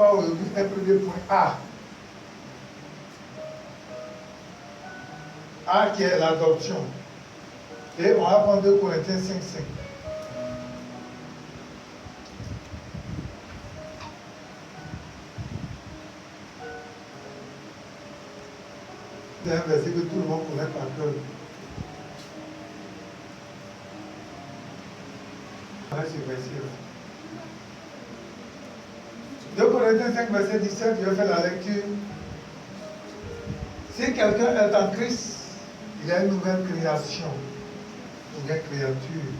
voir aujourd'hui un premier point A. A qui est l'adoption. Et on va prendre 2 Corinthiens 5, 5. C'est un verset que tout le monde connaît par cœur. On a ce verset-là. 2 Corinthiens 5, verset 17, je vais faire la lecture. Si quelqu'un est en Christ, il a une nouvelle création, une nouvelle créature.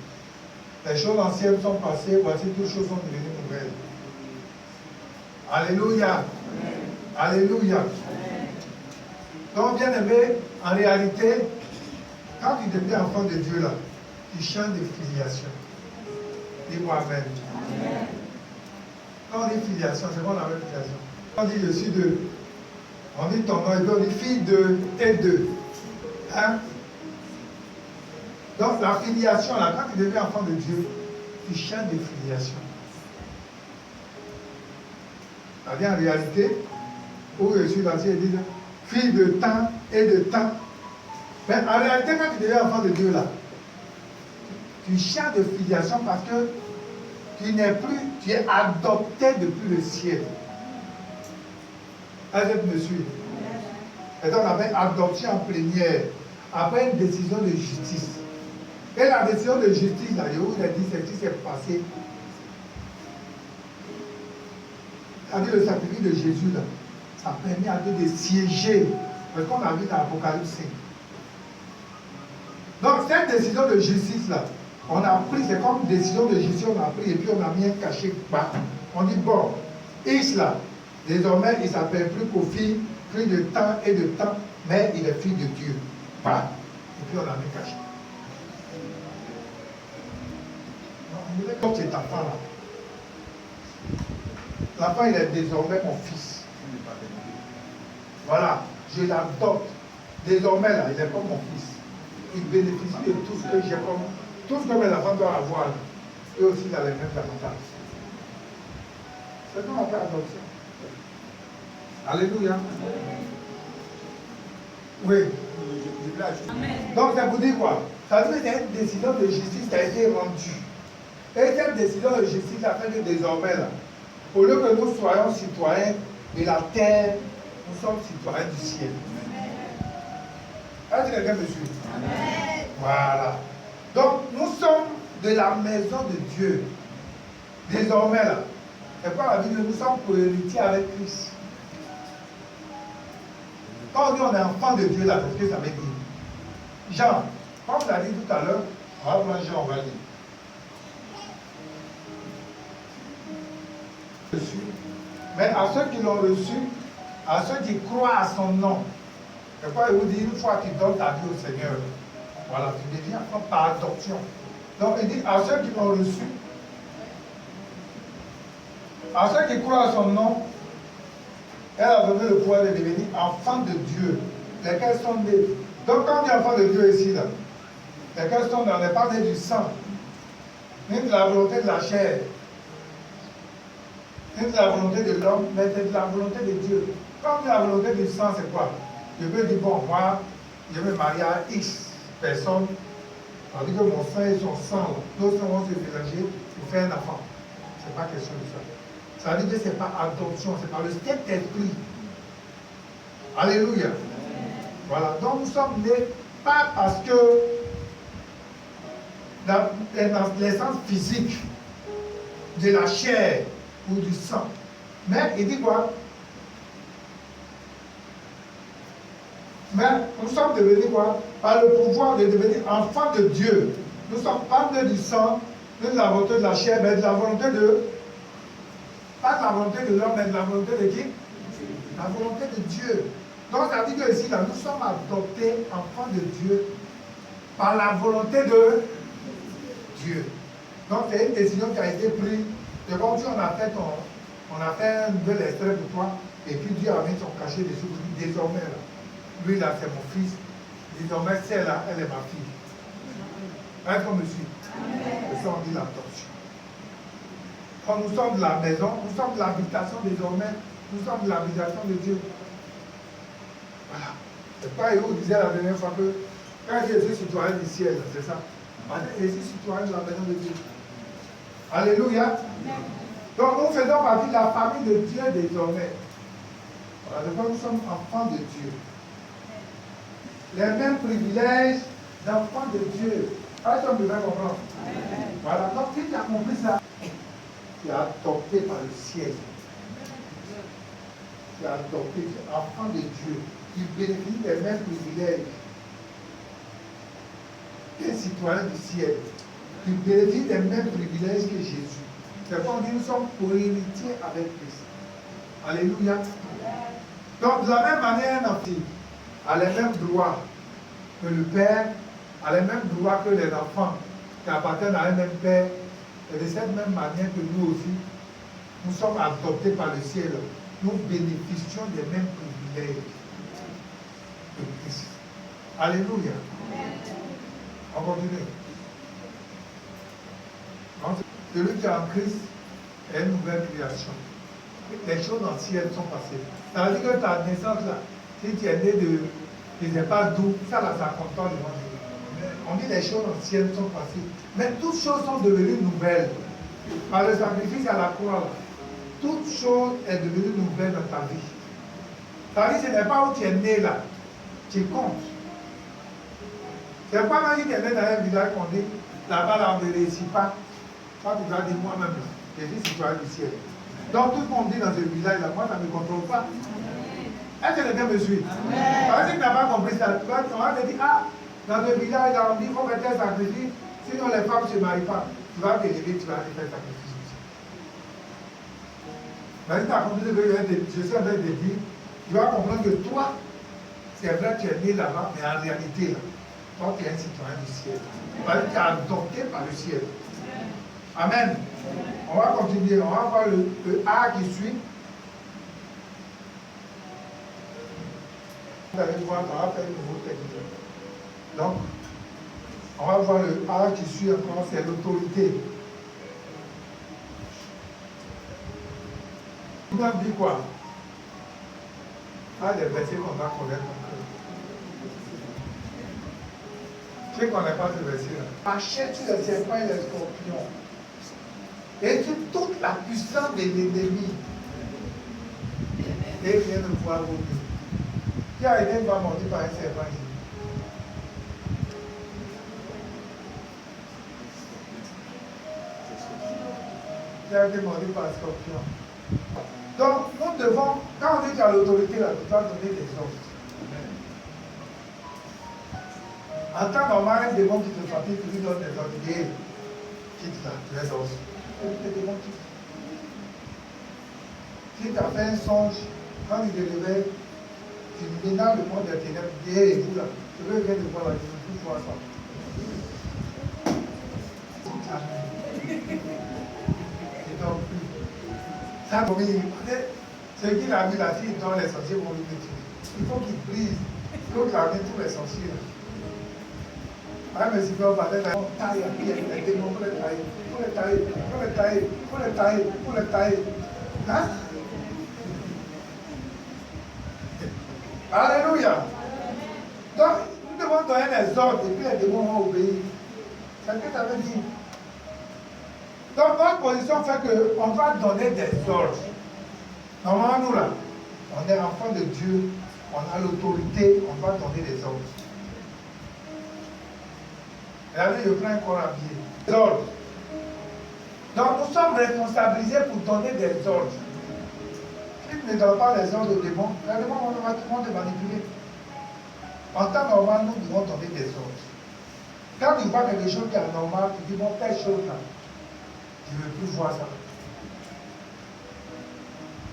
Les choses anciennes sont passées, voici toutes choses sont devenues nouvelles. Alléluia. Alléluia. Donc, bien aimé, en réalité, quand tu deviens enfant de Dieu là, tu changes de filiation. Dis-moi Amen. Amen. Quand on dit filiation, c'est quoi la même filiation? On dit je suis de, on dit ton nom et on dit fille de et de. Hein? Donc la filiation là, quand tu deviens enfant de Dieu, tu changes de filiation. C'est-à-dire en réalité, où je suis là, il dit fille de temps et de temps. Mais en réalité, quand tu deviens enfant de Dieu là, tu changes de filiation parce que tu n'es plus, tu es adopté depuis le ciel. Est-ce que tu me suis? Et donc on appelle adoption en plénière, après une décision de justice. Et la décision de justice, là, je vous ai dit, c'est ce qui s'est passé. C'est-à-dire le sacrifice de Jésus, là, ça a permis à Dieu de siéger. Parce qu'on a vu dans l'Apocalypse 5. Donc cette décision de justice, là, on a pris, c'est comme une décision de justice, on a pris et puis on a mis un cachet bas. On dit, bon, X là, désormais il ne s'appelle plus Kofi, fille de temps et de temps, mais il est fils de Dieu. Bah. Et puis on a mis un cachet. Comme cet enfant là, l'enfant il est désormais mon fils. Voilà, je l'adopte. Désormais là, il est comme mon fils. Il bénéficie de tout ce que j'ai comme. Tout ce que mes enfants doivent avoir, eux aussi ils ont les mêmes avantages. C'est ce qu'on appelle adoption. Alléluia. Oui. Donc ça vous dit quoi? Ça veut dire qu'il y a une décision de justice qui a été rendue. Et cette décision de justice a fait que désormais, là, au lieu que nous soyons citoyens de la terre, nous sommes citoyens du ciel. Est-ce que quelqu'un me suit? Amen. Voilà. Donc, nous sommes de la maison de Dieu. Désormais, là, c'est quoi la Bible? Nous sommes co-héritiers avec Christ. Quand on dit on est enfant de Dieu, là, c'est ce que ça veut dire. Jean, comme on l'a dit tout à l'heure, on va prendre Jean, on va lire. Mais à ceux qui l'ont reçu, à ceux qui croient à son nom, c'est quoi il vous dit? Une fois que tu donnes ta vie au Seigneur, voilà, tu deviens enfant par adoption. Donc il dit à ceux qui l'ont reçu, à ceux qui croient à son nom, elle a donné le pouvoir de devenir enfant de Dieu. Lesquels sont nés. Donc quand on dit enfant de Dieu ici, là, lesquels sont dans les pas nés du sang, ni de la volonté de la chair, ni de la volonté de l'homme, mais de la volonté de Dieu. Quand on dit la volonté du sang, c'est quoi? Je peux dire, bon, moi, je vais me marier à X personnes, tandis que mon sang et son sang, nos sangs vont se mélanger pour faire un enfant. Ce n'est pas question de ça. Ça veut dire que ce n'est pas adoption, c'est par le Saint-Esprit. Alléluia. Voilà, donc nous sommes nés pas parce que dans l'essence physique de la chair ou du sang. Mais il dit quoi? Mais nous sommes devenus quoi? Par le pouvoir de devenir enfants de Dieu. Nous ne sommes pas nés du sang, ni de la volonté de la chair, mais de la volonté de... Pas de la volonté de l'homme, mais de la volonté de qui? La volonté de Dieu. Donc ça dit que ici, là, nous sommes adoptés enfants de Dieu par la volonté de Dieu. Donc c'est une décision qui a été prise. Et comme Dieu, on a fait un nouvel extrait pour toi, et puis Dieu a mis son cachet dessus pour dire désormais, là, lui là c'est mon fils, désormais celle-là, elle est ma fille. Est-ce qu'on me suit? C'est ça on dit l'adoption. Quand nous sommes de la maison, nous sommes de l'habitation désormais, nous sommes de l'habitation de Dieu. Voilà. C'est pas Héo disait la dernière fois que quand je suis citoyen du ciel, c'est ça. Je suis citoyen de la maison de Dieu. Alléluia. Donc nous faisons partie de la famille de Dieu désormais. Voilà, donc nous sommes enfants de Dieu. Les mêmes privilèges d'enfants de Dieu. Est-ce qu'on devrait comprendre? Voilà, donc si tu as compris ça, tu es adopté par le ciel. Tu es adopté, tu es enfant de Dieu. Tu bénéficies des mêmes privilèges qu'un citoyen du ciel. Tu bénéficies des mêmes privilèges que Jésus. C'est pourquoi on dit nous sommes co-héritiers avec Christ. Alléluia. Donc de la même manière, un enfant a les mêmes droits que le Père, a les mêmes droits que les enfants qui appartiennent à un même Père. Et de cette même manière que nous aussi, nous sommes adoptés par le ciel. Nous bénéficions des mêmes privilèges de Christ. Alléluia. On continue. Celui qui est en Christ est une nouvelle création. Les choses anciennes sont passées. Ça veut dire que ta naissance là, si tu es né de tu n'es pas doux, ça là, ça compte pas devant Dieu. On dit les choses anciennes sont passées. Mais toutes choses sont devenues nouvelles. Par le sacrifice à la croix, là, toute chose est devenue nouvelle dans ta vie. Ta vie, ce n'est pas où tu es né là. Tu comptes. C'est pas quand tu es né dans un village qu'on dit, là-bas, là, on ne réussit pas. Toi, tu vas dire moi-même, là, je suis citoyen du ciel. Donc, tout ce qu'on dit dans ce village-là, moi, ça ne me contrôle pas. Est-ce que quelqu'un me suit? Parce que tu n'as pas compris ça. On va te dire, ah, dans ce village-là, on dit qu'il faut faire un sacrifice, sinon les femmes ne se marient pas. Tu vas te lever, tu vas aller faire un sacrifice aussi. Mais si tu as compris ce que je suis en train de te dire, tu vas comprendre que toi, c'est vrai que tu es né là-bas, mais en réalité, là, toi, tu es un citoyen du ciel. Parce que tu es adopté par le ciel. Amen. On va continuer. On va voir le A qui suit. Vous allez voir, on va faire un nouveau texte. Donc, on va voir le A qui suit encore, c'est l'autorité. Vous avez dit quoi? Ah, des versets qu'on va connaître encore. Tu sais qu'on n'a pas ce verset-là. Achète sur les serpents et les scorpions. Et sur toute la puissance de l'ennemi. Et rien ne pourra vous dire. Qui a été mordu par un serpent ici? Qui a été mordu par un scorpion? Donc, nous devons, quand on dit à l'autorité, là, tu dois donner des ordres. En temps normal, un démon qui te fatigue, tu lui donnes des ordres. Il dit, quitte là, tu les ordres. Et le démon quitte. Si tu as fait un songe, quand il te réveille, tu ménages le monde des ténèbres, tu dis, hé, vous là, je veux venir de voir la vie, je veux voir ça. Et donc, ça, comme ce qu'il a mis la fille dans les sorciers vont lui tuer. Il faut qu'il brise, il faut qu'il amène tous les sorciers là. Ah, mais si on parlait d'un taille à pied, les démons, il faut les tailler, il faut les tailler, il faut les tailler, il faut les tailler, il faut les tailler. Hein? Alléluia. Donc, nous devons donner les ordres et puis les démons vont obéir. C'est ce que ça veut dire. Donc, notre position fait qu'on doit donner des ordres. Normalement, nous là, on est enfant de Dieu, on a l'autorité, on doit donner des ordres. Regardez, je prends un corps habillé. Des ordres. Donc, nous sommes responsabilisés pour donner des ordres. Si tu ne donnes pas les ordres aux démons, les démons vont te manipuler. En temps normal, nous devons donner des ordres. Quand tu vois quelque chose qui est anormal, tu dis, bon, telle chose là, je ne veux plus voir ça.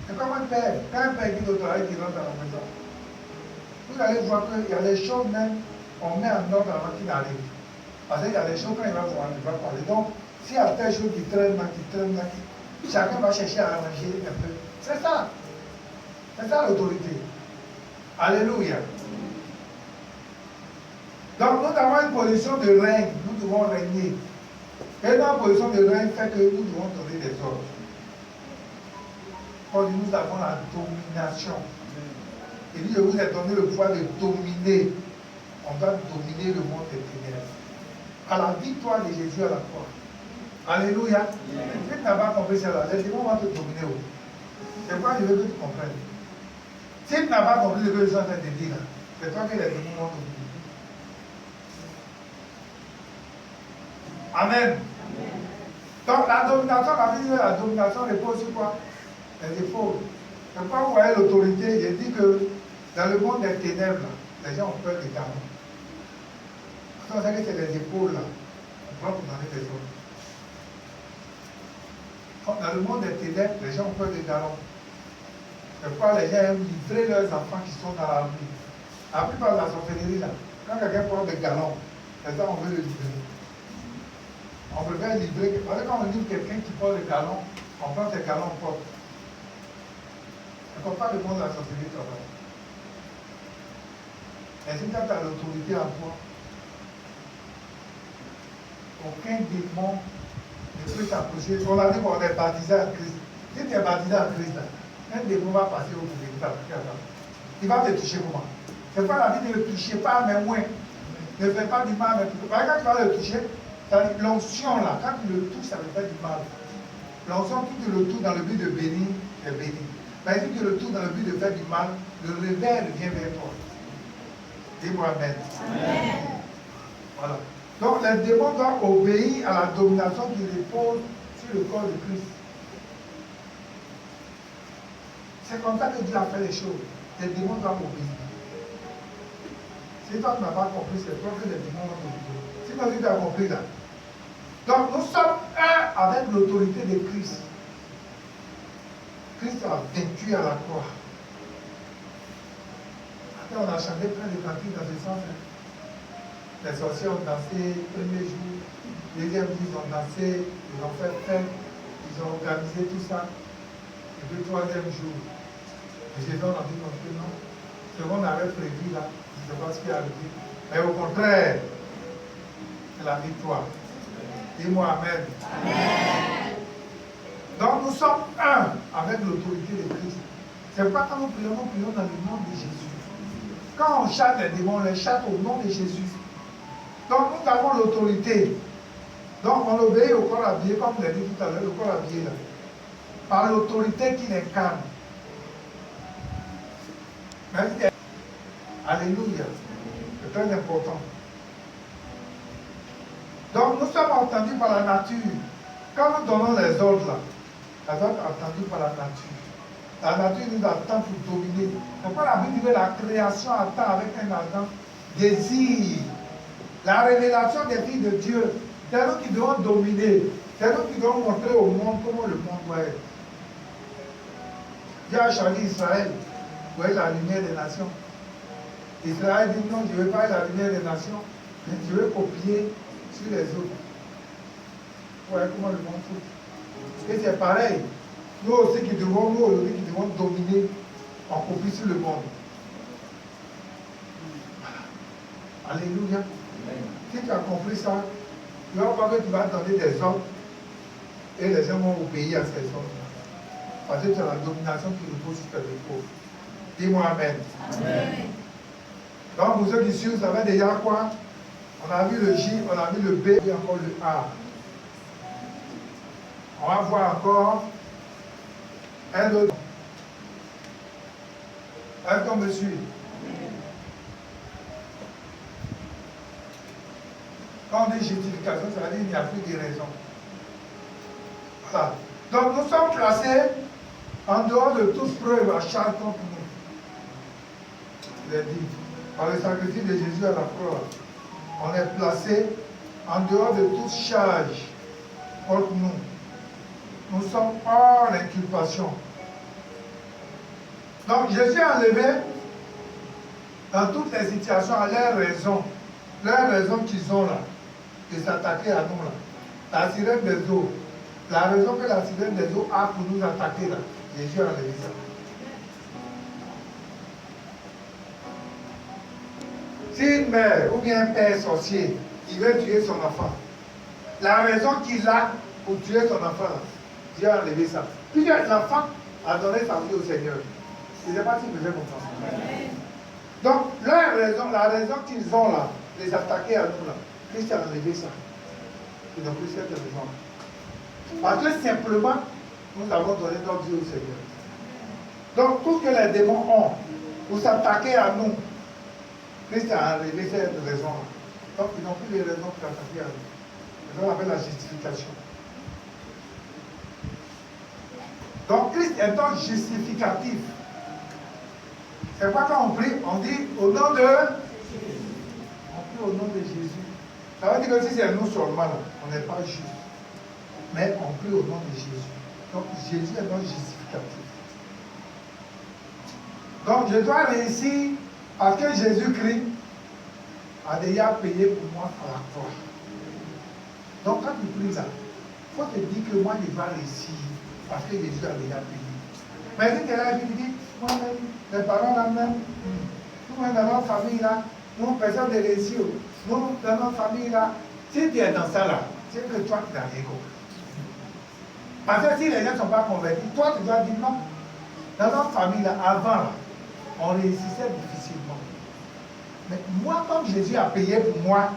C'est comme un père. Quand un père dit au travail qui rentre dans la maison, vous allez voir qu'il y a des choses même, on met en ordre avant qu'il arrive. Parce qu'il y a des choses quand il va voir, il va parler. Donc, s'il y a telle chose qui traîne là, chacun va chercher à arranger un peu. C'est ça. C'est ça l'autorité. Alléluia. Donc, nous avons une position de règne. Nous devons régner. Et notre position de règne fait que nous devons donner des ordres. Paul dit, nous avons la domination. Il dit, je vous ai donné le pouvoir de dominer. On doit dominer le monde des ténèbres. À la victoire de Jésus à la croix. Alléluia. Si tu n'as pas compris cela, les démons vont te dominer. C'est pourquoi je veux que tu comprennes. Si tu n'as pas compris ce que je suis en train de dire, c'est toi que les démons vont te dominer. Amen. Donc la domination, la domination repose sur quoi? Les épaules. C'est pourquoi vous voyez l'autorité, j'ai dit que dans le monde des ténèbres, les gens ont peur des galons. Vous savez que c'est les épaules là. On va vous donner des autres. Dans le monde des ténèbres, les gens ont peur des galons. C'est pourquoi les gens aiment livrer leurs enfants qui sont dans la rue. La plupart de la sorcellerie là, quand quelqu'un porte des galons, les gens on veut le livrer. On préfère livrer. Parce que quand on livre quelqu'un qui porte des galons, on prend ses galons, on porte. C'est comme ça le monde de la sorcellerie travaille. Et si tu as l'autorité en toi, aucun démon ne peut t'approcher. On a dit qu'on est baptisé en Christ. Si tu es baptisé en Christ, un démon va passer au pouvoir de t'appliquer à toi. Il va te toucher comment? C'est pas la vie de ne toucher pas, mais moins. Ne fais pas du mal, mais plutôt. Quand tu vas le toucher, l'onction là, quand tu le touches, ça ne fait pas du mal. L'onction, tu le touches dans le but de bénir, est béni. Mais si tu le touches dans le but de faire du mal, le réveil revient vers toi. Dis-moi Amen. Amen. Voilà. Donc les démons doivent obéir à la domination qui repose sur le corps de Christ. C'est comme ça que Dieu a fait les choses. Les démons doivent obéir. Si toi tu n'as pas compris, c'est toi que les démons vont obéir. Si toi tu as compris là. Donc nous sommes un avec l'autorité de Christ. Christ a vaincu à la croix. Après on a chanté plein de cantiques dans ce sens. Les sorciers ont dansé le premier jour, deuxième jour ils ont dansé, ils ont fait fête, ils ont organisé tout ça. Et puis troisième jour, et Jésus a dit non, ce qu'on avait prévu là, je ne sais pas ce qui est arrivé. Mais au contraire, c'est la victoire. Dis-moi Amen. Amen. Donc nous sommes un avec l'autorité de Christ. C'est pourquoi quand nous prions dans le nom de Jésus. Quand on chasse les démons, on les chasse au nom de Jésus. Donc nous avons l'autorité. Donc on obéit au corps habillé, comme je l'ai dit tout à l'heure, le corps habillé là. Par l'autorité qu'il incarne. Alléluia. C'est très important. Donc nous sommes entendus par la nature. Quand nous donnons les ordres là, ça doit être entendu par la nature. La nature nous attend pour dominer. Pourquoi la Bible dit que la création attend avec un ardent désir. La révélation des filles de Dieu, c'est nous qui devons dominer. C'est nous qui devons montrer au monde comment le monde doit être. Dieu a choisi Israël pour être la lumière des nations. Israël dit non, je ne veux pas être la lumière des nations, mais je veux copier sur les autres. Vous voyez comment le monde fout. Et c'est pareil. Nous aussi qui devons dominer, on copie sur le monde. Alléluia. Si tu as compris ça, tu vas voir que tu vas donner des ordres et les gens vont obéir à ces ordres. Parce que tu as la domination qui repose sur tes épaules. Dis-moi Amen. Amen. Donc pour ceux qui suivent, vous savez déjà quoi? On a vu le J, on a vu le B et encore le A. On va voir encore un autre. Est-ce qu'on me suit? Quand on dit justification, ça veut dire qu'il n'y a plus de raison. Voilà. Donc nous sommes placés en dehors de toute preuve à charge contre nous. Je l'ai dit. Par le sacrifice de Jésus à la croix, on est placé en dehors de toute charge contre nous. Nous sommes hors d'inculpation. Donc Jésus a enlevé dans toutes les situations à leur raison qu'ils ont là, de s'attaquer à nous là. La sirène des eaux, la raison que la sirène des eaux a pour nous attaquer là, Jésus a enlevé ça. Si une mère ou bien un père sorcier, il veut tuer son enfant, la raison qu'il a pour tuer son enfant là, Dieu a enlevé ça. Puis l'enfant a donné sa vie au Seigneur. Je ne sais pas si vous avez compris. Donc, la raison qu'ils ont là, les attaquer à nous là, Christ a enlevé ça. Ils n'ont plus cette raison. Parce que simplement, nous avons donné notre vie au Seigneur. Donc, tout ce que les démons ont pour s'attaquer à nous, Christ a enlevé cette raison-là. Donc, ils n'ont plus les raisons pour s'attaquer à nous. C'est ce qu'on appelle la justification. Donc, Christ étant justificatif. C'est quoi quand on prie? On dit au nom de... On prie au nom de Jésus. Ça veut dire que si c'est nous seulement, là, on n'est pas juste. Mais on prie au nom de Jésus. Donc, Jésus est notre justificatif. Donc, je dois réussir parce que Jésus-Christ a déjà payé pour moi à la croix. Donc, quand tu pries là, il faut te dire que moi, je dois réussir parce que Jésus a déjà payé. Mais si tu es là et tu dis, moi-même, les parents là-même, nous-mêmes dans notre famille là, nous, personne ne réussit. Nous, dans notre famille là, si tu es dans ça là, c'est que toi, tu n'as rien compris. Parce que si les gens ne sont pas convertis, toi, tu dois dire non. Dans notre famille là, avant là, on réussissait difficilement. Mais moi, comme Jésus a payé pour moi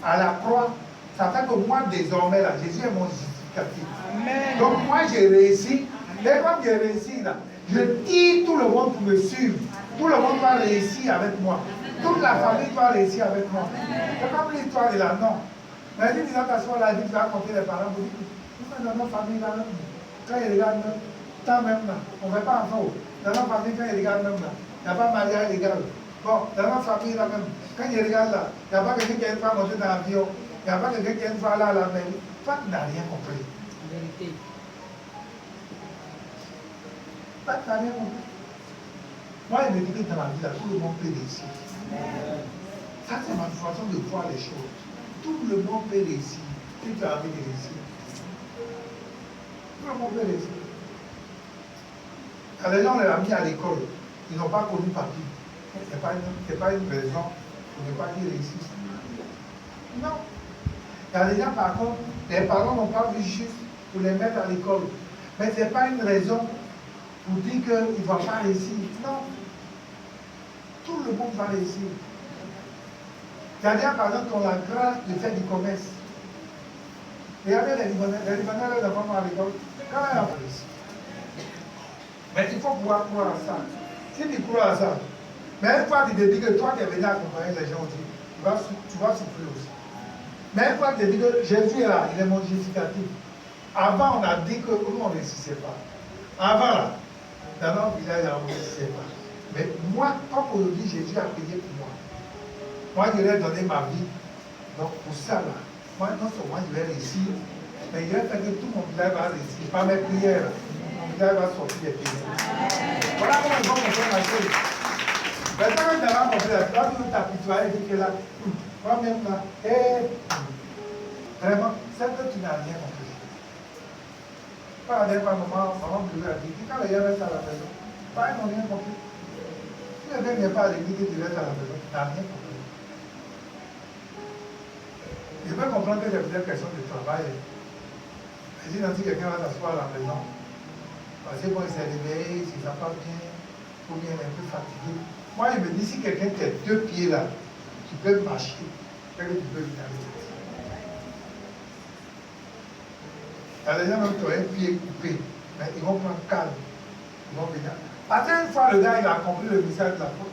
à la croix, ça fait que moi, désormais, là, Jésus est mon justificatif. Amen. Donc, moi, j'ai réussi. Mais comme j'ai réussi, là, je tire tout le monde pour me suivre. Tout le monde va réussir avec moi. Toute la famille doit réussir avec moi. C'est comme l'histoire de la non. Mais si tu vas t'asseoir là, tu vas raconter les parents, vous dites, dans notre famille, là, quand ils regardent, tant même là, on ne fait pas enfant. Dans notre famille, quand ils regardent même là, il n'y a pas mariage légal. Bon, dans notre famille là même, quand ils regardent là, il n'y a pas quelqu'un qui a une fois monté dans l'avion, il n'y a pas quelqu'un qui a une fois là à la mairie. Toi, tu n'as rien compris. En vérité. Toi, tu n'as rien compris. Moi, je me dis que dans la vie là, tout le monde peut réussir. Ça, c'est ma façon de voir les choses. Tout le monde peut réussir. Si tu as envie de réussir. Tout le monde peut réussir. Quand les gens les ont mis à l'école, ils n'ont pas connu papier. Ce n'est pas une raison pour ne pas qu'ils réussissent. Non. Quand les gens, par contre, les parents n'ont pas vu juste pour les mettre à l'école. Mais ce n'est pas une raison pour dire qu'ils ne vont pas réussir. Non. Tout le monde va réussir. C'est-à-dire, par exemple, qu'on a la grâce de faire du commerce. Regardez les Libanais, les enfants à l'école. Quand même, on va réussir. Mais il faut pouvoir croire à ça. Si tu crois à ça, mais une fois tu te dis que toi qui es venu accompagner les gens aussi, tu vas souffrir aussi. Mais une fois tu te dis que Jésus est là, il est mon justificatif. Avant, on a dit que nous, on ne réussissait pas. Avant, là, dans notre village, on ne réussissait pas. Mais moi, comme aujourd'hui, Jésus a payé pour moi. Moi, je lui ai donné ma vie. Donc, pour ça, là, moi, non seulement je vais réussir, mais je vais faire que tout mon village va réussir. Par mes prières, mon village va sortir des ténèbres. Voilà comment ils vont comprendre la chose. Mais quand tu n'as pas compris, là, tu veux t'apitoyer et dire que là, toi-même là, vraiment, c'est que tu n'as rien compris. Pas la dernière fois, maman me a dit, quand les gens restent à la maison, pas ils n'ont rien compris. Si les gens ne viennent pas à l'église et tu restes à la maison, tu n'as rien compris. Je peux comprendre que c'est peut-être question de travail. Mais si quelqu'un va s'asseoir à la maison, parce que bon, il s'est réveillé, il ne va pas bien, ou bien il est un peu fatigué. Moi, je me dis, si quelqu'un qui a 2 pieds là, tu peux marcher, que tu peux venir avec. Il y a des gens même qui ont un pied coupé, mais ils vont prendre calme, ils vont venir. Parce qu'une fois, le gars, il a compris le message de la foi.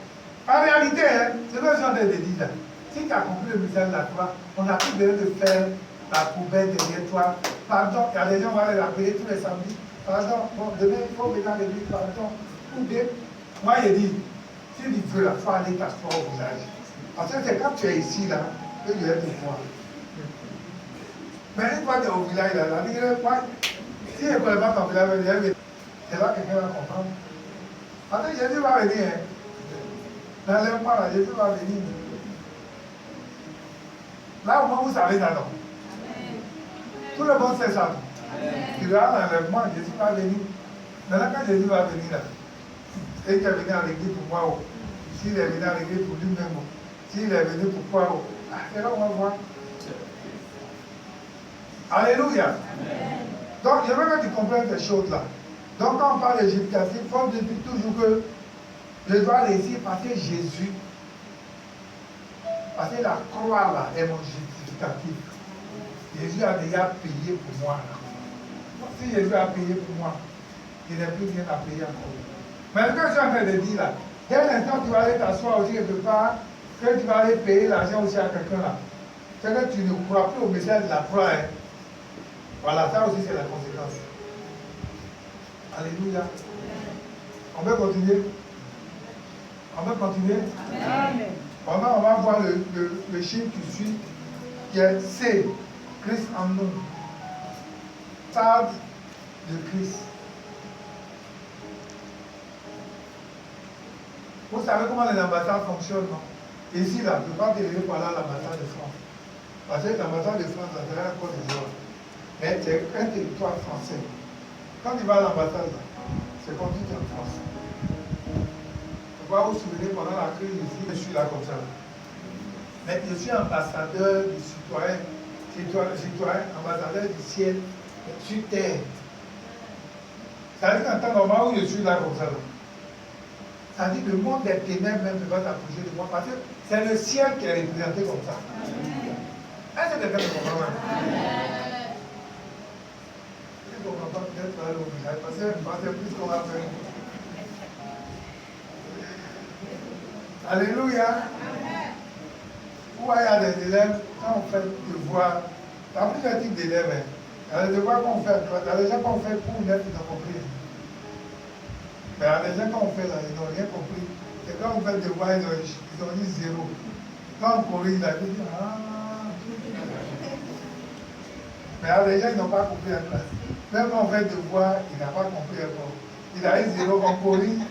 En réalité, hein, c'est ce que j'en ai dit là. Si tu as compris le message de la foi, on n'a plus besoin de faire la poubelle derrière toi. Pardon, il y a des gens qui vont aller la payer tous les samedis. Pardon, bon, demain, il faut venir à l'église, pardon. Ou bien, moi, je dis, si tu veux la foi, aller t'asseoir au village. Parce que c'est quand tu es ici, là, que tu es te voir. Mais une fois que tu es au village, là, la vie, si je ne connais pas ton village, c'est là que quelqu'un va comprendre. Parce que Jésus va venir, hein. Dans les mois, là, Jésus va venir. Là, au moins, vous savez ça, non? Tout le monde sait ça. Tu verras dans les mois, Jésus va venir. Maintenant, quand Jésus va venir, là, et qu'il est venu à l'église pour moi, s'il est venu à l'église pour lui-même, s'il est venu pour quoi, c'est là où on va voir. Alléluia. Amen. Donc, je veux que tu comprennes ces choses-là. Donc quand on parle de justificatif, il faut dire toujours que je dois réussir parce que Jésus, parce que la croix là est mon justificatif. Jésus a déjà payé pour moi. Si Jésus a payé pour moi, il n'a plus rien à payer encore. Mais ce que je suis en train de dire là, dès l'instant tu vas aller t'asseoir aussi quelque part, que tu vas aller payer l'argent aussi à quelqu'un là, c'est que tu ne crois plus au message de la croix. Hein. Voilà, ça aussi c'est la conséquence. Alléluia. On peut continuer? On peut continuer? Amen. On va voir le chiffre qui suit, qui est C, Christ en nous. Stade de Christ. Vous savez comment les ambassades fonctionnent, non? Ici, là, je ne peux pas délivrer par là l'ambassade de France. Parce que l'ambassade de France, c'est la Côte d'Ivoire. Mais c'est un territoire français. Quand tu vas à l'ambassade, c'est comme si tu es en France. Vous vous souvenez, pendant la crise ici, je suis là comme ça. Mais je suis ambassadeur du citoyen, ambassadeur du ciel, sur terre. Ça veut dire qu'en temps normal où je suis là comme ça. Ça dit que le monde des ténèbres même ne peut pas t'approcher de moi parce que c'est le ciel qui est représenté comme ça. Est-ce que quelqu'un me comprend? Je ne comprends pas peut-être là au village parce que c'est plus qu'on va faire. Alléluia. Où il y a des élèves, quand on fait devoir, il y a plusieurs types d'élèves. Il y a des devoirs qu'on fait, il y a des gens qu'on fait pour une lettre, ils ont compris. Mais il y a des gens qu'on fait là, ils n'ont rien compris. Et quand on fait le devoir, ils ont dit 0. Quand on corrige, il a dit ah. Mais il y a des gens qui n'ont pas compris la classe. Même quand on fait le devoir, il n'a pas compris encore. Il a eu 0, on corrige.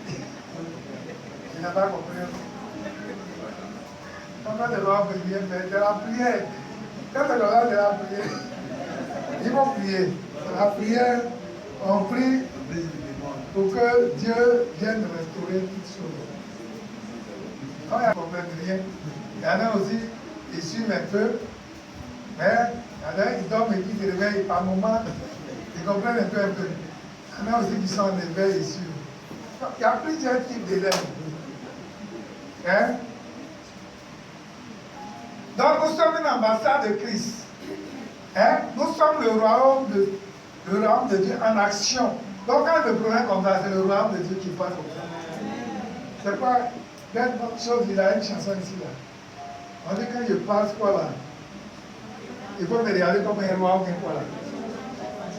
Il n'a pas compris encore. Quand on doit prier, mais de la prière. Quand on doit de la prière, ils vont prier. La prière, on prie pour que Dieu vienne restaurer toutes choses. Quand il y a un problème de rien, il y en a aussi, ils suivent un peu, mais il y en a, ils dorment et puis ils se réveillent par moment, ils comprennent un peu. Il y en a aussi qui sont en éveil et suivent. Donc, il y a plusieurs types d'élèves. Hein? Donc nous sommes une ambassade de Christ. Hein? Nous sommes le royaume de Dieu en action. Donc quand le problème comme ça, c'est le royaume de Dieu qui passe comme ça. C'est pas une autre chose, il a une chanson ici là. On dit quand je passe quoi là, il faut me regarder comme un roi ou bien quoi là.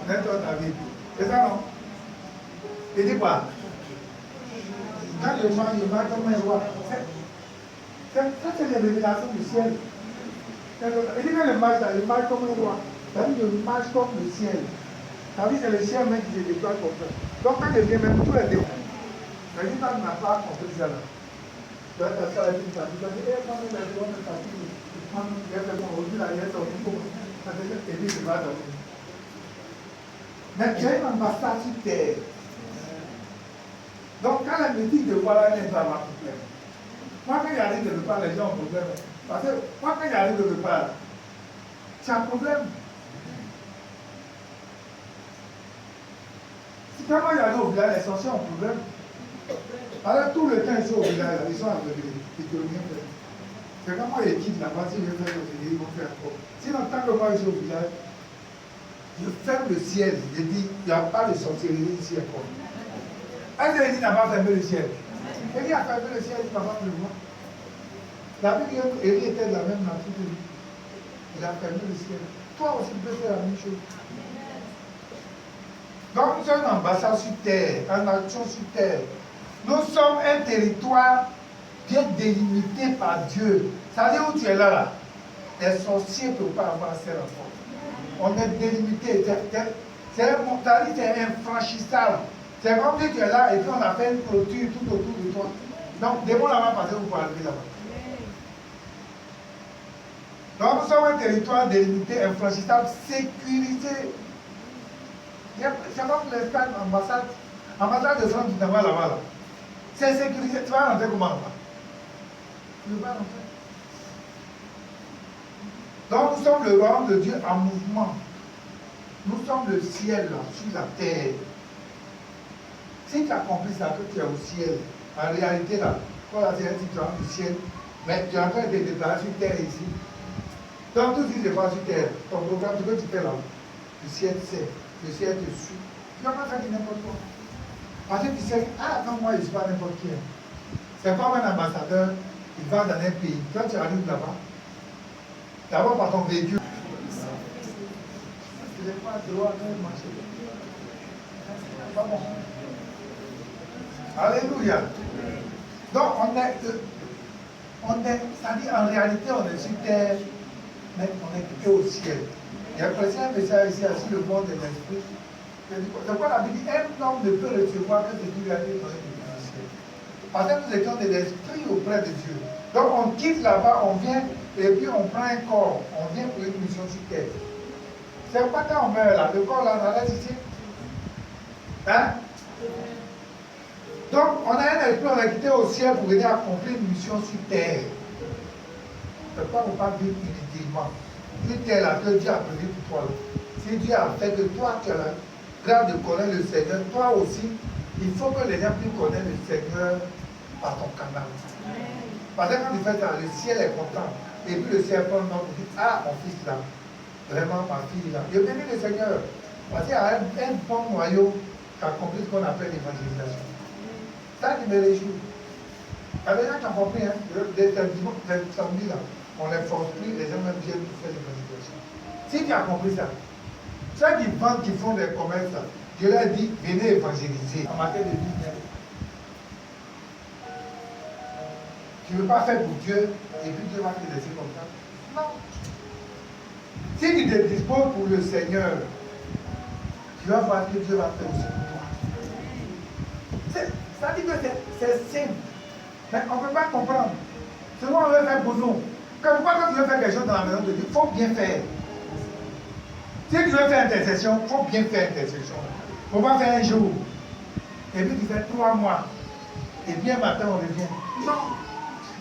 C'est toi ta vie. C'est ça non? Il dit quoi? Quand je marche comme un roi. Ça c'est les révélations du ciel. Il dit quand je marche là, il marche comme un roi. Ça veut dire que je marche comme le ciel. Ça veut dire que c'est le ciel même qui se déploie comme ça. Donc quand je viens même tous les démons. Je dis quand tu n'as pas compris ça là. Tu vas t'asseoir avec une partie. Tu vas dire, quand même, les démons sont partis. Tu prends aujourd'hui là, il y a ton niveau. Ça veut dire que tu ne vas pas dormir. Mais tu as une ambassade sur terre. Donc quand la musique de voilà, elle n'est pas ma problème. Moi quand j'arrive quelque part, les gens ont problème. Parce que moi quand j'arrive quelque part, tu as un problème. Si quand moi j'arrive au village, les sorciers ont un problème. Alors tout le temps ils sont au village, ils sont aveuglés, ils ne peuvent rien faire. C'est quand moi je quitte là-bas, si je vais faire le village, ils vont faire quoi? Sinon tant que moi je suis au village, je ferme le ciel, je dis, il n'y a pas de sorcellerie ici encore. Est-ce que Élie n'a pas fermé le ciel? Élie a fermé le ciel, il n'a pas le voir. La Bible dit qu'Élie était de la même nature que lui. Il a fermé le ciel. Toi aussi, tu peux faire la même chose. Donc, nous sommes une ambassade sur terre, en action sur terre. Nous sommes un territoire bien délimité par Dieu. Ça veut dire où tu es là. Les sorciers ne peuvent pas avoir accès à la porte. On est délimité. C'est infranchissable. C'est comme si tu es là et puis on a fait une clôture tout autour de toi. Donc, démon là-bas, parce que vous pouvez arriver là-bas. Donc, nous sommes un territoire délimité, infranchissable, sécurisé. C'est comme l'espace, ambassade de France, tu n'as pas là-bas. Là. C'est sécurisé. Tu vas rentrer comment là-bas? Tu ne peux pas rentrer. Donc, nous sommes le royaume de Dieu en mouvement. Nous sommes le ciel là, sur la terre. Si tu as compris ça, que tu es au ciel, en réalité, là, quand la Seigneur dit que tu es au ciel, mais tu es en train de te déplacer sur terre ici. Donc, tout ce qui se passe sur terre, ton programme, ce que tu fais là, le ciel sait, le ciel te suit. Tu ne vas pas faire n'importe quoi. Parce que tu sais, ah non, moi je ne suis pas n'importe qui. C'est comme un ambassadeur, il va dans un pays. Quand tu arrives là-bas, d'abord par ton véhicule. Tu n'as pas le droit de marcher. C'est pas bon. Alléluia. Donc c'est-à-dire en réalité, on est sur terre, mais on est quitté au ciel. Il y a presque un message ici sur le monde de l'esprit. C'est quoi la Bible dit? Un homme ne peut recevoir que ce qui lui a été donné du ciel. Parce que nous étions de l'esprit auprès de Dieu. Donc on quitte là-bas, on vient, et puis on prend un corps, on vient pour une mission sur terre. C'est pas quand on meurt là, le corps là, on reste ici. Hein? Donc on a un esprit, on est quitté au ciel pour venir accomplir une mission sur terre. C'est pas qu'on pas vivre inutilement. Sur terre là, que Dieu a prévu pour toi là. Si Dieu a fait que toi tu as la grâce de connaître le Seigneur, toi aussi, il faut que les gens puissent connaître le Seigneur par ton canal. Parce que quand tu fais ça, le ciel est content. Et puis le ciel prend le nom pour dire, ah, mon fils là, vraiment ma fille là. Je bénis le Seigneur. Parce qu'il y a un bon noyau qui accomplit ce qu'on appelle l'évangélisation. Ça, tu me réjouis. Il y a des gens qui ont compris, hein, des samedis là, on les force plus, les gens même viennent pour faire l'évangélisation. Si tu as compris ça, ceux qui vendent, qui font des commerces, là, je leur dis, venez évangéliser en matière de business. Tu ne veux pas faire pour Dieu et puis Dieu va te laisser comme ça. Non. Si tu te disposes pour le Seigneur, tu vas voir que Dieu va faire aussi pour toi. Ça dit que c'est simple. Mais on ne peut pas comprendre. C'est ce qu'on veut faire pour nous. Quand tu veux faire quelque chose dans la maison de Dieu, il faut bien faire. Si tu veux faire intercession, il faut bien faire intercession. Il ne faut pas faire un jour. Et puis tu fais 3 mois. Et bien matin, on revient. Non.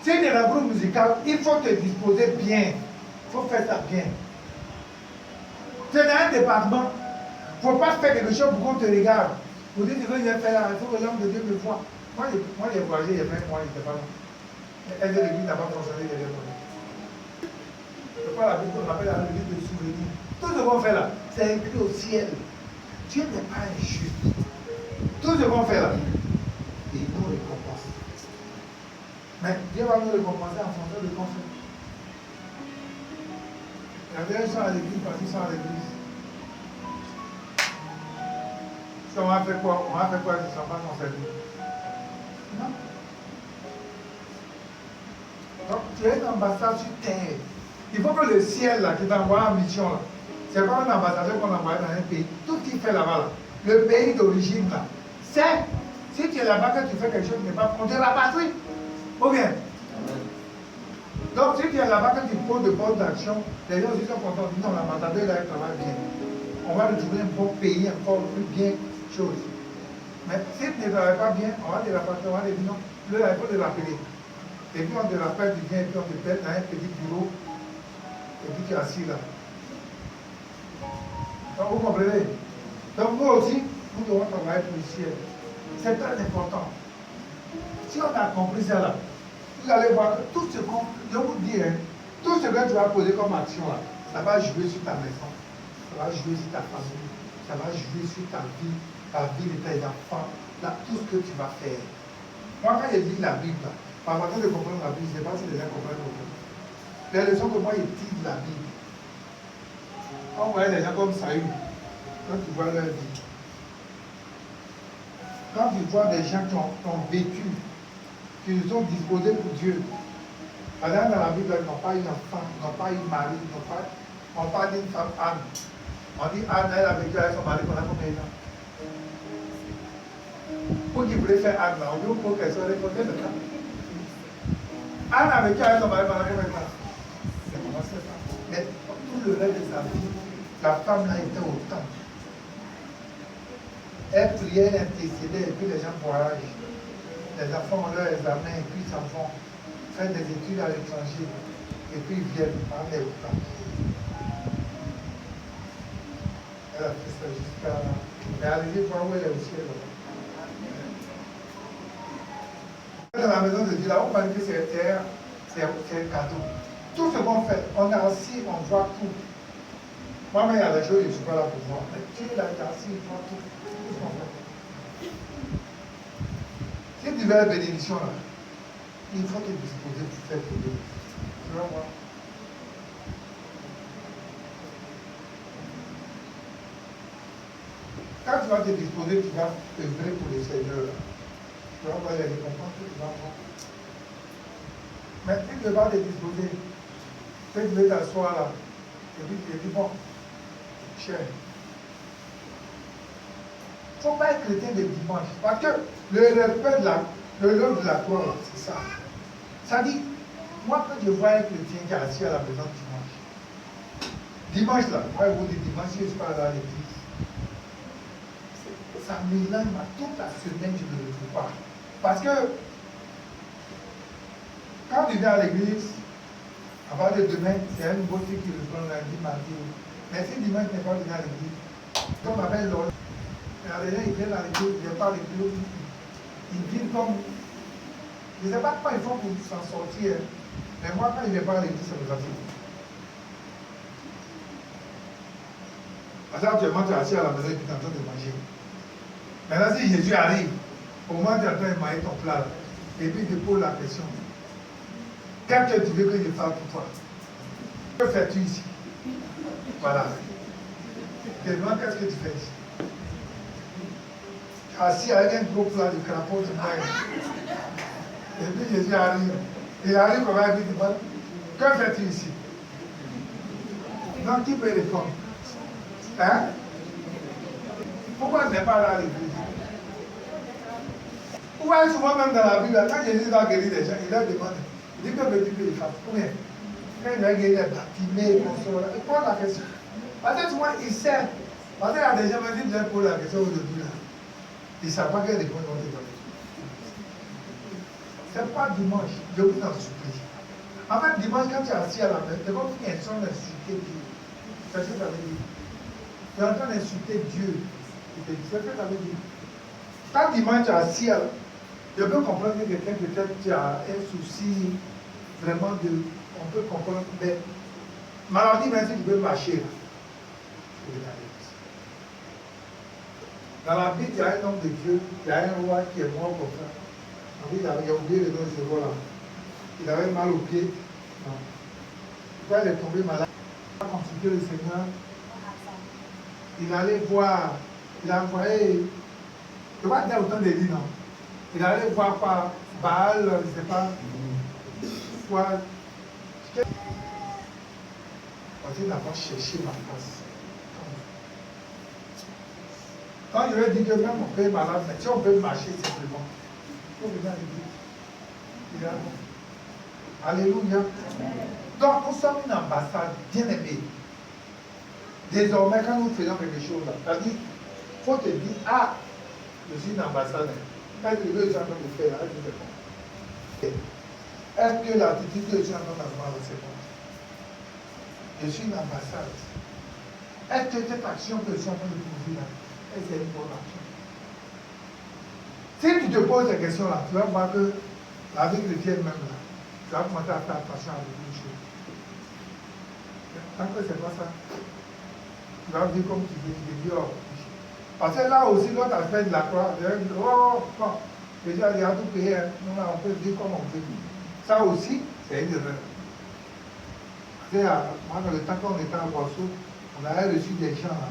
Si tu es dans le groupe musical, il faut te disposer bien. Il faut faire ça bien. Tu es dans un département. Il ne faut pas faire quelque chose pour qu'on te regarde. Pour dire que tu veux faire là, il faut que l'homme de Dieu me voie. Moi, j'ai voyagé il y a 20 mois, il n'était pas là. Elle de l'église n'a pas fonctionné derrière moi. C'est pas la Bible qu'on appelle la Bible de souvenir. Tout ce qu'on fait là, c'est écrit au ciel. Dieu n'est pas injuste. Tout ce qu'on fait là, il nous récompense. Mais Dieu va nous récompenser en fonction de ce qu'on fait. Il y a des gens à l'église parce qu'ils sont à l'église. Si on va faire quoi? On va faire quoi si on ne sont pas concernés? Non. Donc tu es un ambassadeur sur terre. Il faut que le ciel là, qui t'envoie en mission là, c'est pas un ambassadeur qu'on envoie dans un pays. Tout ce qu'il fait là-bas, là, le pays d'origine là, c'est, si tu es là-bas que tu fais quelque chose qui n'est pas pour Dieu, la patrie. Ou bien. Donc si tu es là-bas que tu poses de bonnes actions, les gens aussi sont contents. Non, l'ambassadeur là, il travaille bien. On va lui trouver un bon pays, encore plus bien chose. Mais si tu ne travailles pas bien, on va te rappeler, on va te dire non, là, il faut te rappeler. Et puis on te rappelle du bien, et puis on te pète dans un petit bureau, et puis tu es assis là. Donc vous comprenez? Donc nous aussi, nous devons travailler pour le ciel. C'est très important. Si on a compris ça là, vous allez voir que tout ce qu'on, je vous dis, hein, tout ce que tu vas poser comme action là, ça va jouer sur ta maison, ça va jouer sur ta famille, ça va jouer sur ta vie de tes enfants, là, tout ce que tu vas faire. Moi, quand je lis la Bible, là, par façon de comprendre la Bible, je ne sais pas si les gens comprennent beaucoup. Les leçons que moi, je tire de la Bible. On voit des gens comme Saül, quand tu vois leur vie. Quand tu vois des gens qui ont vécu, qui se sont disposés pour Dieu. Par exemple, dans la Bible, ils n'ont pas eu d'enfant, ils n'ont pas eu de mari, on parle d'une femme Anne. On dit Anne, elle a vécu avec son mari pendant combien de temps? Pour qu'il voulait faire Anne, là, on dit pour qu'elle soit récoltée de temps. Anne a vécu avec son mari pendant combien de temps? C'est comment ça? Mais tout le reste de sa vie, la femme là était au temple. Elle priait, elle intercédait, et puis les gens voyagent. Les enfants ont leur examen, et puis ils s'en vont faire des études à l'étranger, et puis ils viennent par les temps. Elle a fait ça jusqu'à. Mais allez voir où elle est au ciel. Dans la maison de Dieu, là, on parle que c'est un cadeau. Tout ce qu'on fait, on est assis, on voit tout. Moi, il y a des choses que je ne suis pas là pour voir. Mais Dieu, là, il est assis, il voit tout. Tout ce qu'on fait. Ces diverses bénédictions-là, il faut te disposer pour faire pour Dieu. Tu vas voir. Quand tu vas te disposer, tu vas œuvrer pour le Seigneur. Tu vas voir les récompenses que tu vas avoir. Mais tu ne vas te disposer. Tu veux t'asseoir là. Et puis tu dis, bon, cher. Il ne faut pas être chrétien de dimanche. Parce que le respect de l'œuvre de la croix, c'est ça. Ça dit, moi quand je vois un chrétien qui est assis à la maison dimanche là, moi je vous dis dimanche, je ne suis pas là à l'église. Ça mélange toute la semaine, je ne le trouve pas. Parce que quand tu viens à l'église, à part de demain, il y a une bonne fille qui reprend lundi, mardi. Mais si dimanche n'est pas venu à l'église, on m'appelle l'autre. Il y a des gens qui viennent à l'église, ils ne viennent pas à l'église, ils vivent comme. Je ne sais pas comment ils font pour s'en sortir. Mais moi, quand ils ne viennent pas à l'église, ça me fatigue. Parce que actuellement, tu es assis à la maison et tu es en train de manger. Maintenant, si Jésus arrive, au moins tu es en train de manger ton plat, et puis tu poses la question. Qu'est-ce que tu veux que je fasse pour toi? Que fais-tu ici? Voilà. Je te demande qu'est-ce que tu fais ici? Tu es assis avec un gros plat de crapaud, tu manges. Et puis Jésus arrive. Il arrive comme ça et puis il demande, que fais-tu ici? Donc qui peut répondre? Hein? Pourquoi tu n'es pas là à l'église? Vous voyez souvent même dans la Bible, quand Jésus va guérir les gens, il leur demande, il dit que veux-tu que je fasse? Combien? Quand il va guérir les bâtiments, il pose la question. Parce que souvent, il sait. Parce qu'il y a des gens qui disent pour la question aujourd'hui là. Ils ne savent pas quelle réponse ils vont te donner. Ce n'est pas dimanche, je vous en supplie. En fait, dimanche, quand tu es assis à la maison, c'est comme si ils sont d'insulter Dieu. C'est ce que ça veut dire. Tu es en train d'insulter Dieu. C'est ce que ça veut dire. Quand dimanche tu es assis à la... Je peux comprendre que quelqu'un peut-être qui a un souci vraiment de. On peut comprendre, mais maladie, même si tu veux marcher là, tu veux aller. Dans la Bible, il y a un homme de Dieu, il y a un roi qui est mort comme ça. En fait, il a oublié le nom de ce roi-là. Il avait mal au pied. Quand il est tombé malade, il a consulté le Seigneur. Il allait voir, il a envoyé, je ne vais pas dire autant de lits, non. Il allait voir par Baal, je ne sais pas, quoi. Parce qu'il n'a pas cherché ma place. Quand je lui ai dit que même on peut être malade, mais si on peut marcher simplement, il faut venir à l'église. Il est là. Alléluia. Donc nous sommes une ambassade bien aimée. Désormais, quand nous faisons quelque chose, c'est-à-dire, il faut te dire, ah, je suis une ambassade. Quand tu veux, je suis en train de faire, là, je te réponds. Est-ce que l'attitude que je suis en train d'avoir, c'est bon? Je suis une ambassade. Est-ce que cette action que je suis en train de poser là, est-ce que c'est une bonne action? Si tu te poses ces questions-là, tu vas voir que la vie chrétienne même là, tu vas commencer à faire attention à beaucoup de choses. Tant que c'est pas ça, tu vas vivre comme tu veux, tu dis, oh. Parce que là aussi, l'autre aspect de la croix, il dit, oh, bon, déjà, il y a tout payé, nous là, on peut vivre comme on veut. Ça aussi, c'est une erreur. Moi, dans le temps qu'on était à Boisseau, on avait reçu des gens là.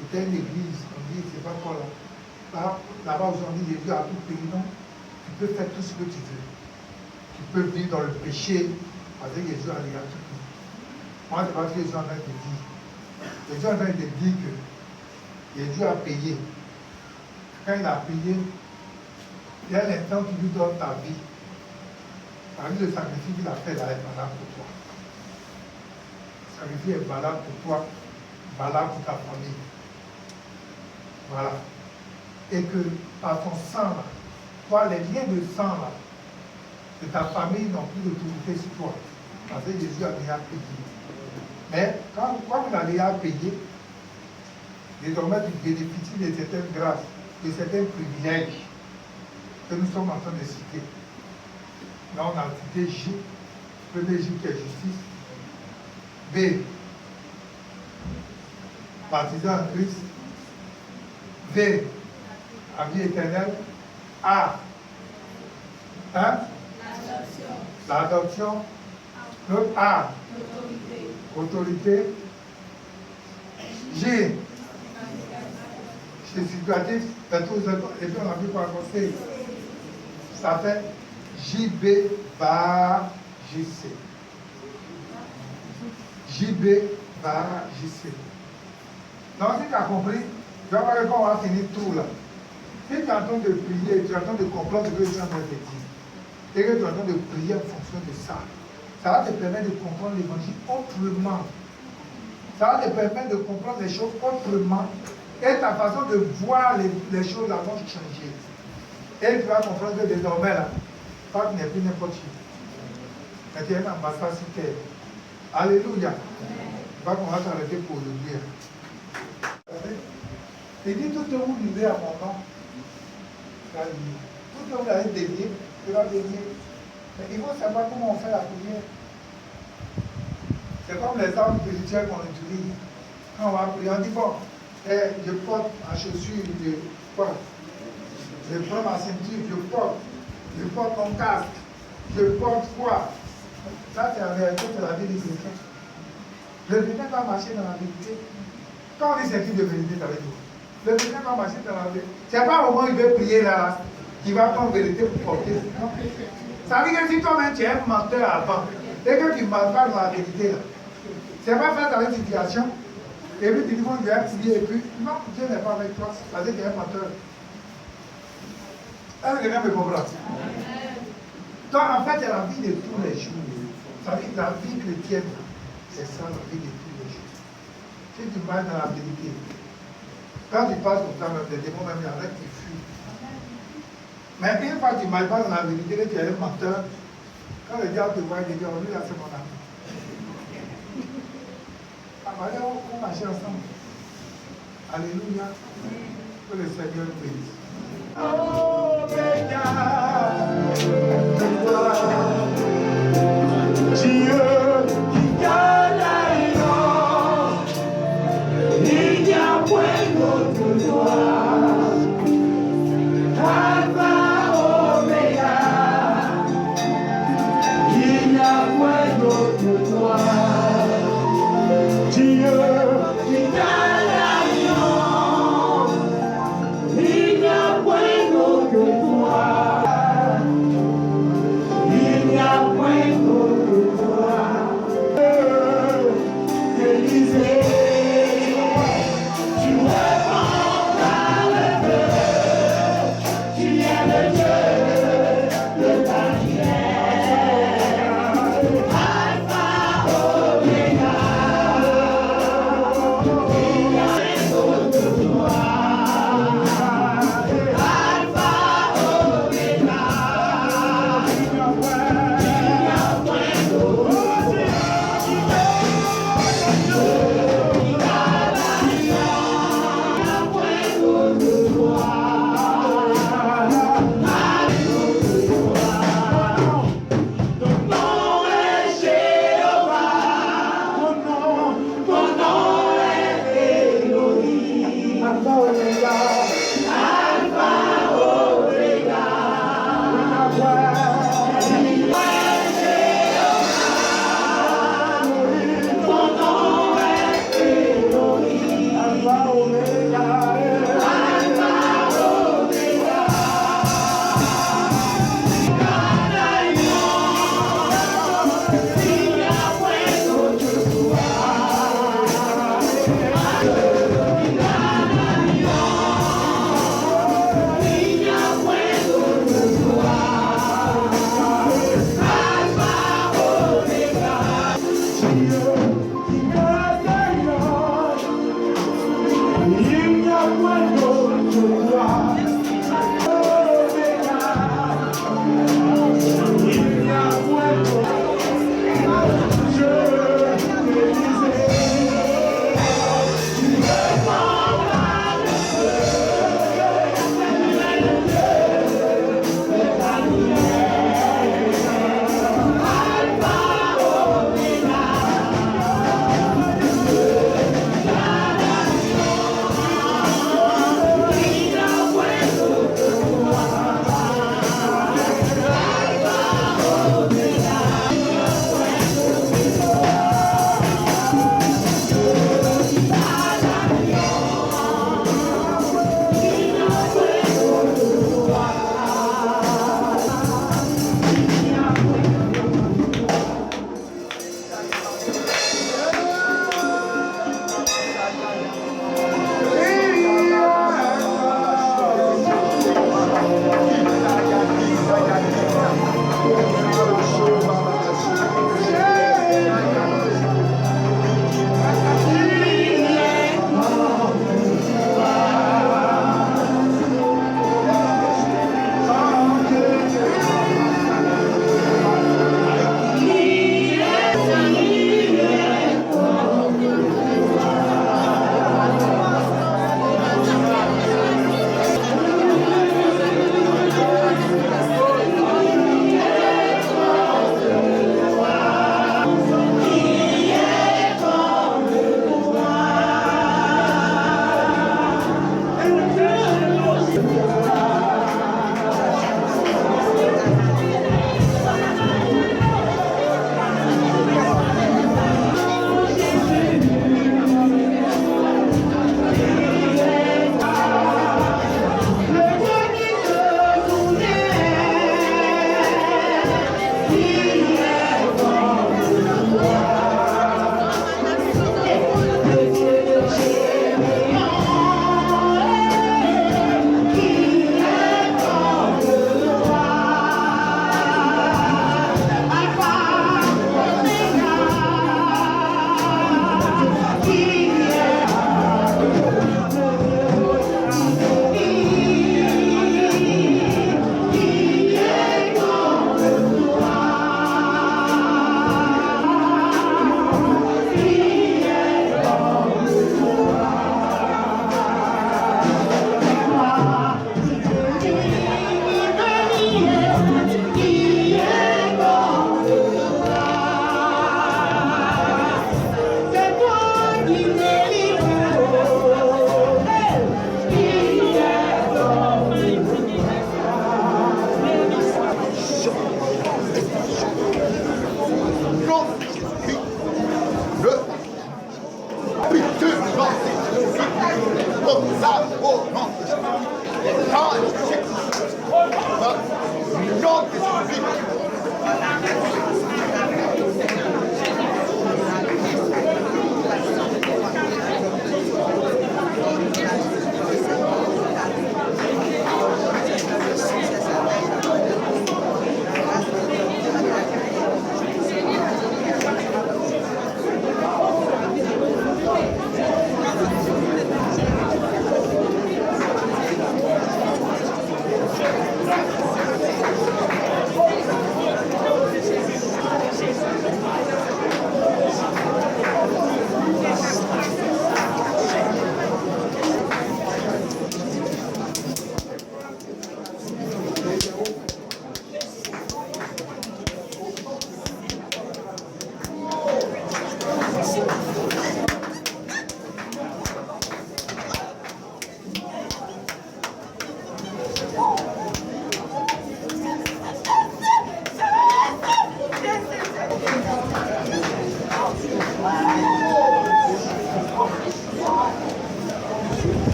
C'était une église, on dit, c'est pas quoi là. Là-bas, où on dit, Jésus a tout payé, non. Tu peux faire tout ce que tu veux. Tu peux vivre dans le péché, parce que Jésus a déjà tout payé. Moi, c'est pas ce que Jésus est en train de dire. Jésus est en train de dire que Jésus a payé. Quand il a payé, il y a l'instant où tu lui donnes ta vie. Le sacrifice qu'il a fait là est valable pour toi. Le sacrifice est valable pour toi, valable pour ta famille. Voilà. Et que par ton sang là, toi, les liens de sang là, de ta famille n'ont plus d'autorité sur toi. Parce que Jésus a déjà payé. Mais quand il a déjà payé, désormais tu bénéficies de certaines grâces, de certains privilèges que nous sommes en train de citer. Là, on a cité J. Premier J qui est justice. B. Partisan en Christ. V. À vie éternelle. A. Hein? L'adoption. L'autre A. Autorité. G. C'est situatif. Et puis on a vu quoi côté. Ça fait JB bar JC. JB bar JC. Donc si tu as compris, tu vas voir qu'on va finir tout là. Si tu es en train de prier, tu es en train de comprendre ce que tu es en train de dire, et que tu es en train de prier en fonction de ça, ça va te permettre de comprendre l'évangile autrement. Ça va te permettre de comprendre les choses autrement. Et ta façon de voir les choses là vont changer. Et tu vas comprendre que désormais là, Pâques n'est plus n'importe qui. Mais tu es un ambassadeur sur terre. Alléluia. Pas qu'on va s'arrêter pour le dire. Il dit tout ce que vous lisez à mon nom. Tout ce que vous avez dédié, tu vas dédier. Mais il faut savoir comment on fait la prière. C'est comme les armes spirituelles qu'on utilise. Quand on va prier, on dit bon, je porte ma chaussure de quoi? Je prends ma ceinture, je porte mon casque, je porte quoi? Ça, c'est en réalité, c'est la vie du chrétien. Le chrétien va marcher dans la vérité. Quand on dit ceinture de vérité, ça veut dire le chrétien va marcher dans la vérité. C'est pas au moment où il veut prier là, qu'il va prendre vérité pour porter. Non. Ça veut dire que si toi-même tu es un menteur avant, et que tu ne marches pas dans la vérité là, c'est pas faire ta situation. Et puis tu dis, bon, je vais prier, et puis, non, Dieu n'est pas avec toi, parce que tu es un menteur. Est-ce que quelqu'un me comprend? Donc, en fait, c'est la vie de tous les jours. Ça veut dire que la vie chrétienne, c'est ça, la vie de tous les jours. Si tu marches dans la vérité, quand tu passes comme ça, même les démons, même il y en a qui fuient. Mais une fois que tu ne marches pas dans la vérité, que tu es un menteur, quand le diable te voit, il dit, oh, lui là, c'est mon ami. Allez, on marche ensemble. Alléluia. Que le Seigneur bénisse. Oh, Dieu qui garde il n'y a point d'autre toi. Alpha, Oméga, il n'y a point d'autre toi. Dieu qui garde il n'y a point d'autre toi. Il n'y a point d'autre toi. Élisée, tu réponds par le feu. Tu es le Dieu de ta lumière. Alpha, Oméga. Il n'y a rien d'autre toi.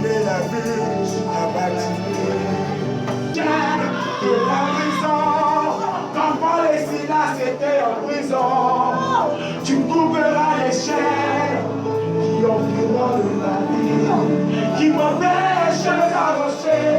brûler la bûche abattue. De la prison, quand Paul et Silas étaient en prison, tu couperas les chaînes qui ont pris dans le navire, qui m'empêchent d'avancer.